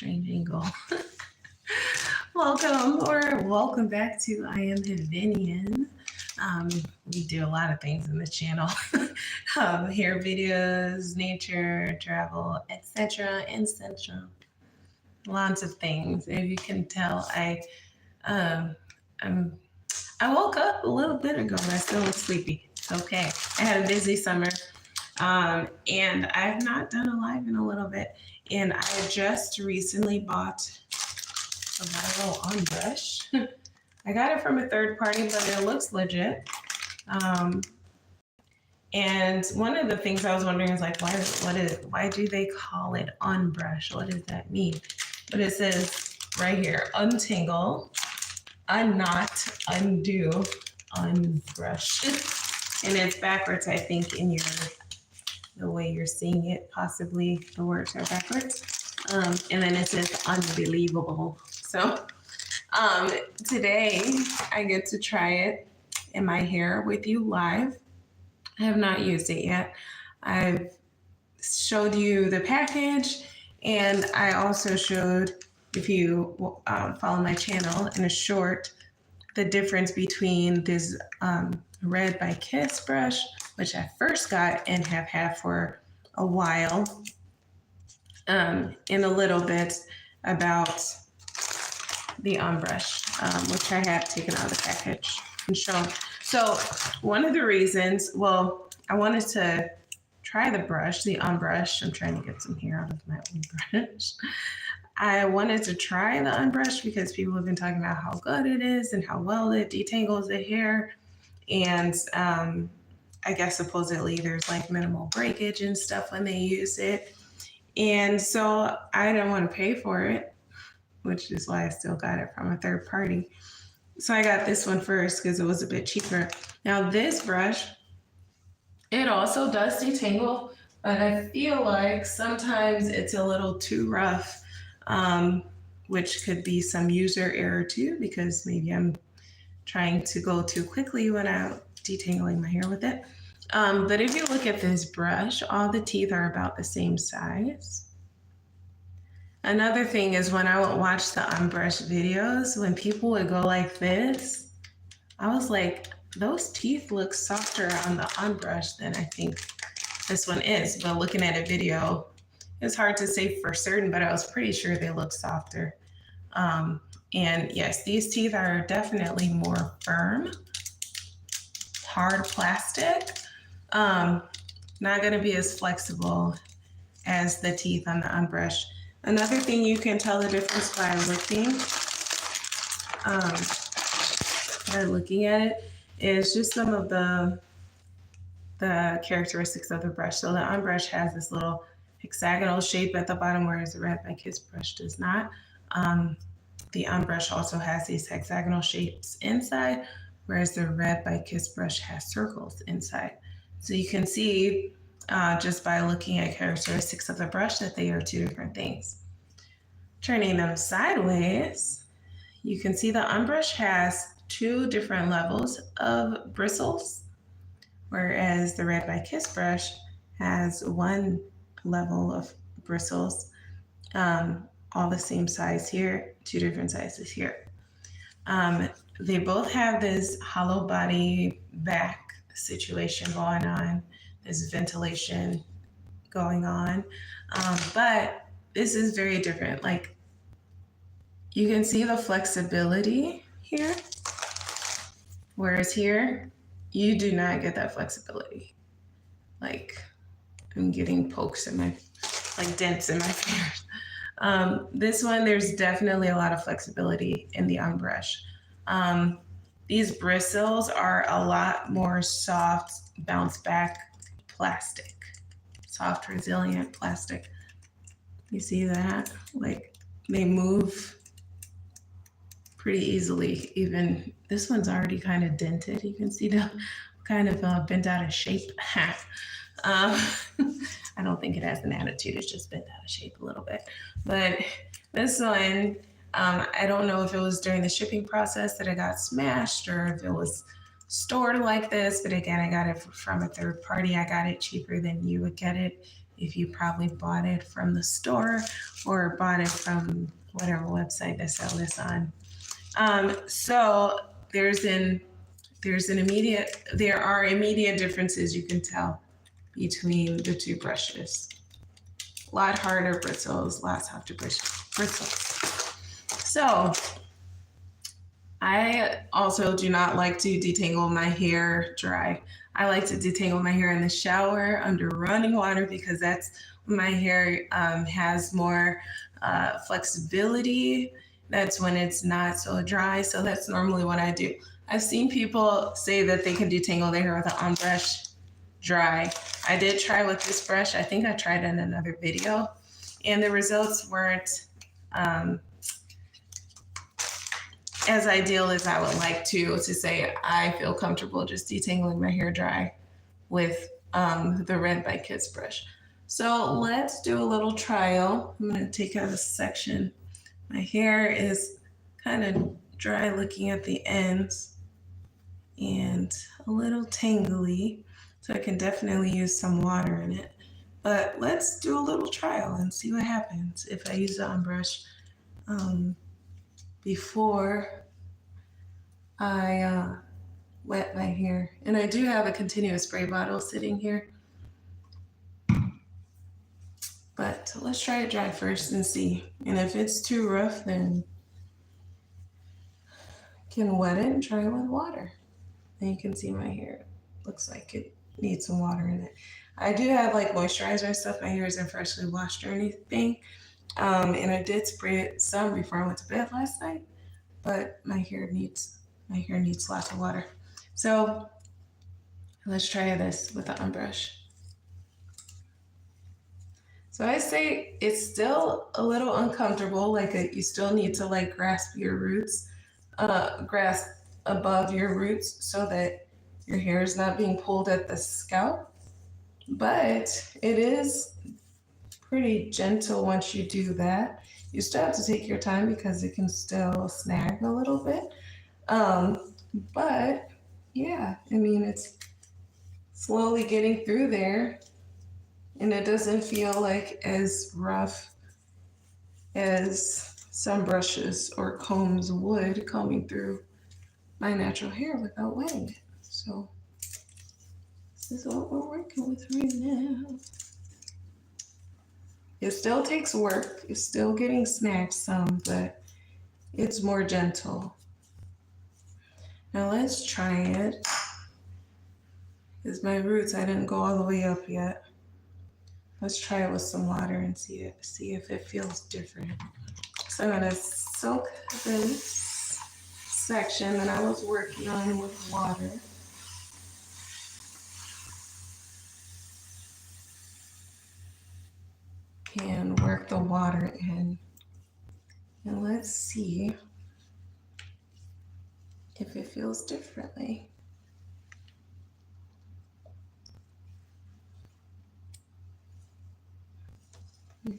strange angle. Welcome back to I Am Heavenian. We do a lot of things in this channel. Hair videos, nature, travel, etc. Lots of things. If you can tell, I woke up a little bit ago, but I still look sleepy. It's okay. I had a busy summer. And I have not done a live in a little bit. And I just recently bought a viral Unbrush. I got it from a third party, but it looks legit. And one of the things I was wondering is like, why do they call it Unbrush? What does that mean? But it says right here, untangle, unknot, undo, unbrush. And it's backwards, I think, in the way you're seeing it, possibly the words are backwards. And then it says unbelievable. So today I get to try it in my hair with you live. I have not used it yet. I've showed you the package, and I also showed, if you follow my channel in a short, the difference between this Red by Kiss brush, which I first got and have had for a while, and a little bit about the Unbrush, which I have taken out of the package and shown. So one of the reasons, well, I wanted to try the brush, the Unbrush. I'm trying to get some hair out of my own brush. I wanted to try the Unbrush because people have been talking about how good it is and how well it detangles the hair. And I guess supposedly there's like minimal breakage and stuff when they use it. And so I didn't want to pay for it, which is why I still got it from a third party. So I got this one first because it was a bit cheaper. Now this brush, it also does detangle, but I feel like sometimes it's a little too rough, which could be some user error too, because maybe I'm trying to go too quickly when I'm detangling my hair with it. But if you look at this brush, all the teeth are about the same size. Another thing is when I would watch the Unbrush videos, when people would go like this, I was like, those teeth look softer on the Unbrush than I think this one is. But looking at a video, it's hard to say for certain, but I was pretty sure they look softer. And yes, these teeth are definitely more firm, hard plastic. Not gonna be as flexible as the teeth on the Unbrush. Another thing you can tell the difference by looking at it is just some of the characteristics of the brush. So the Unbrush has this little hexagonal shape at the bottom, whereas the Red by Kiss brush does not. The Unbrush also has these hexagonal shapes inside, whereas the Red by Kiss brush has circles inside. So you can see just by looking at characteristics of the brush that they are two different things. Turning them sideways, you can see the Unbrush has two different levels of bristles, whereas the Red by Kiss brush has one level of bristles, all the same size here, two different sizes here. They both have this hollow body back situation going on, this ventilation going on, but this is very different. Like, you can see the flexibility here, whereas here, you do not get that flexibility. Like, I'm getting pokes in my, like dents in my fingers. This one, there's definitely a lot of flexibility in the Unbrush. These bristles are a lot more soft, bounce back plastic, soft, resilient plastic. You see that? Like, they move pretty easily. Even this one's already kind of dented. You can see the kind of bent out of shape. I don't think it has an attitude. It's just bent out of shape a little bit. But this one, I don't know if it was during the shipping process that it got smashed or if it was stored like this. But again, I got it from a third party. I got it cheaper than you would get it if you probably bought it from the store or bought it from whatever website they sell this on. So there are immediate differences you can tell between the two brushes. A lot harder bristles, lot softer bristles. So I also do not like to detangle my hair dry. I like to detangle my hair in the shower under running water because that's when my hair has more flexibility. That's when it's not so dry. So that's normally what I do. I've seen people say that they can detangle their hair with an Unbrush dry. I did try with this brush. I think I tried in another video, and the results weren't as ideal as I would like to say I feel comfortable just detangling my hair dry with the Red by Kids brush. So let's do a little trial. I'm going to take out a section. My hair is kind of dry looking at the ends and a little tangly, so I can definitely use some water in it. But let's do a little trial and see what happens if I use the Unbrush before I wet my hair. And I do have a continuous spray bottle sitting here. But let's try it dry first and see. And if it's too rough, then I can wet it and try it with water. And you can see my hair looks like it needs some water in it. I do have like moisturizer and stuff. My hair isn't freshly washed or anything. And I did spray it some before I went to bed last night, but my hair needs lots of water. So let's try this with the Unbrush. So I say it's still a little uncomfortable, like you still need to like grasp your roots, grasp above your roots so that your hair is not being pulled at the scalp. But it is pretty gentle once you do that. You still have to take your time because it can still snag a little bit. But yeah, I mean, it's slowly getting through there, and it doesn't feel like as rough as some brushes or combs would combing through my natural hair without wetting it. So this is what we're working with right now. It still takes work. It's still getting snagged some, but it's more gentle. Now let's try it. Because my roots, I didn't go all the way up yet. Let's try it with some water and see if it feels different. So I'm gonna soak this section that I was working on with water. And work the water in. And let's see if it feels differently.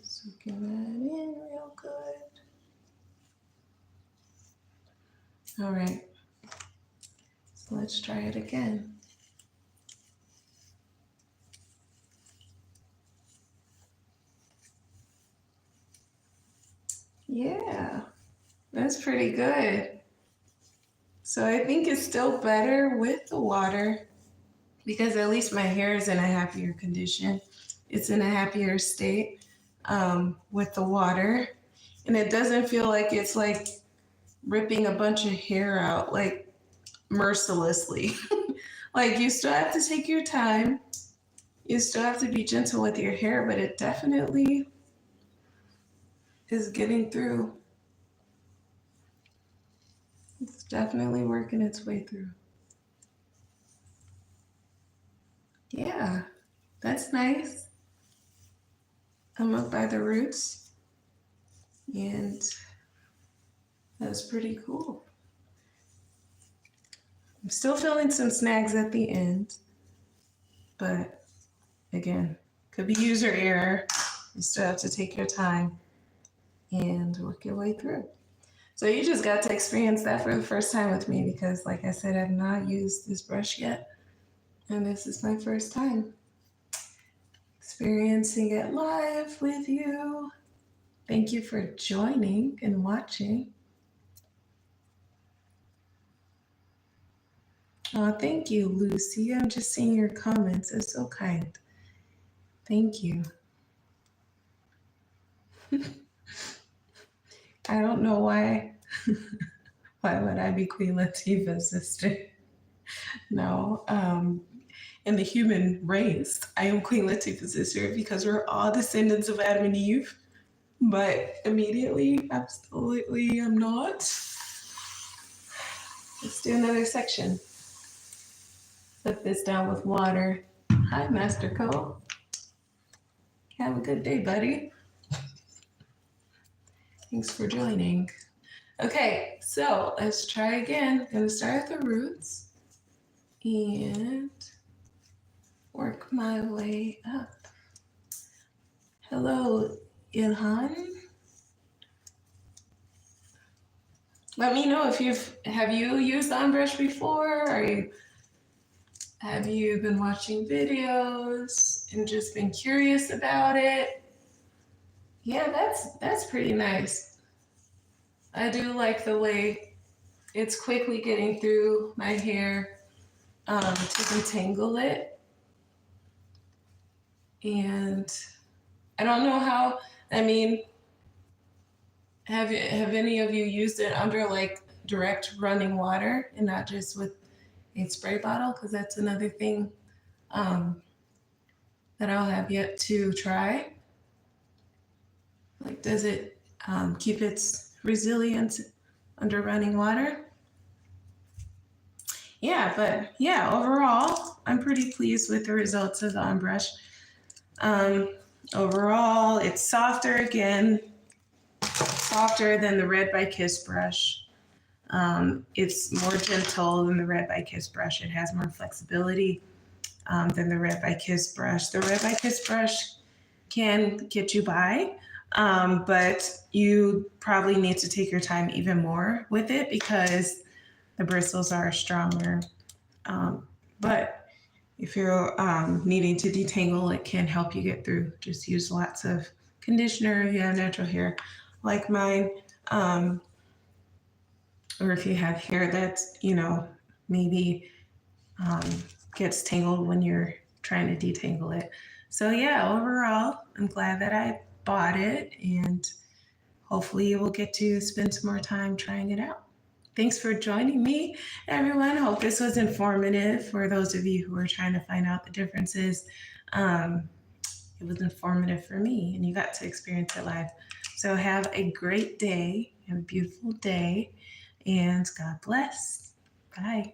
Soaking that in real good. All right, so let's try it again. Yeah, that's pretty good. So I think it's still better with the water because at least my hair is in a happier condition. It's in a happier state with the water. And it doesn't feel like it's like ripping a bunch of hair out like mercilessly. Like you still have to take your time. You still have to be gentle with your hair, but it definitely is getting through. It's definitely working its way through. Yeah, that's nice. I'm up by the roots, and that's pretty cool. I'm still feeling some snags at the end, but again, could be user error. You still have to take your time and work your way through. So you just got to experience that for the first time with me because, like I said, I've not used this brush yet, and this is my first time experiencing it live with you. Thank you for joining and watching. Oh, thank you, Lucy. I'm just seeing your comments. It's so kind. Thank you. I don't know why. Why would I be Queen Latifah's sister? No. In the human race, I am Queen Latifah's sister because we're all descendants of Adam and Eve. But immediately, absolutely, I'm not. Let's do another section. Put this down with water. Hi, Master Cole. Have a good day, buddy. Thanks for joining. Okay, so let's try again. I'm gonna start at the roots and work my way up. Hello, Ilhan. Let me know if have you used Unbrush before? Have you been watching videos and just been curious about it? Yeah, that's pretty nice. I do like the way it's quickly getting through my hair to detangle it. And I don't know how, I mean, have any of you used it under like direct running water and not just with a spray bottle? Because that's another thing that I'll have yet to try. Like, does it keep its resilience under running water? Yeah, but yeah, overall, I'm pretty pleased with the results of the Unbrush. Overall, it's softer again, softer than the Red by Kiss brush. It's more gentle than the Red by Kiss brush. It has more flexibility than the Red by Kiss brush. The Red by Kiss brush can get you by, but you probably need to take your time even more with it because the bristles are stronger. But if you're needing to detangle, it can help you get through. Just use lots of conditioner if you have natural hair like mine. Or if you have hair that's, maybe gets tangled when you're trying to detangle it. So yeah, overall, I'm glad that I bought it and hopefully you will get to spend some more time trying it out. Thanks for joining me, everyone. Hope this was informative for those of you who are trying to find out the differences. It was informative for me and you got to experience it live. So have a great day, have a beautiful day, and God bless. Bye.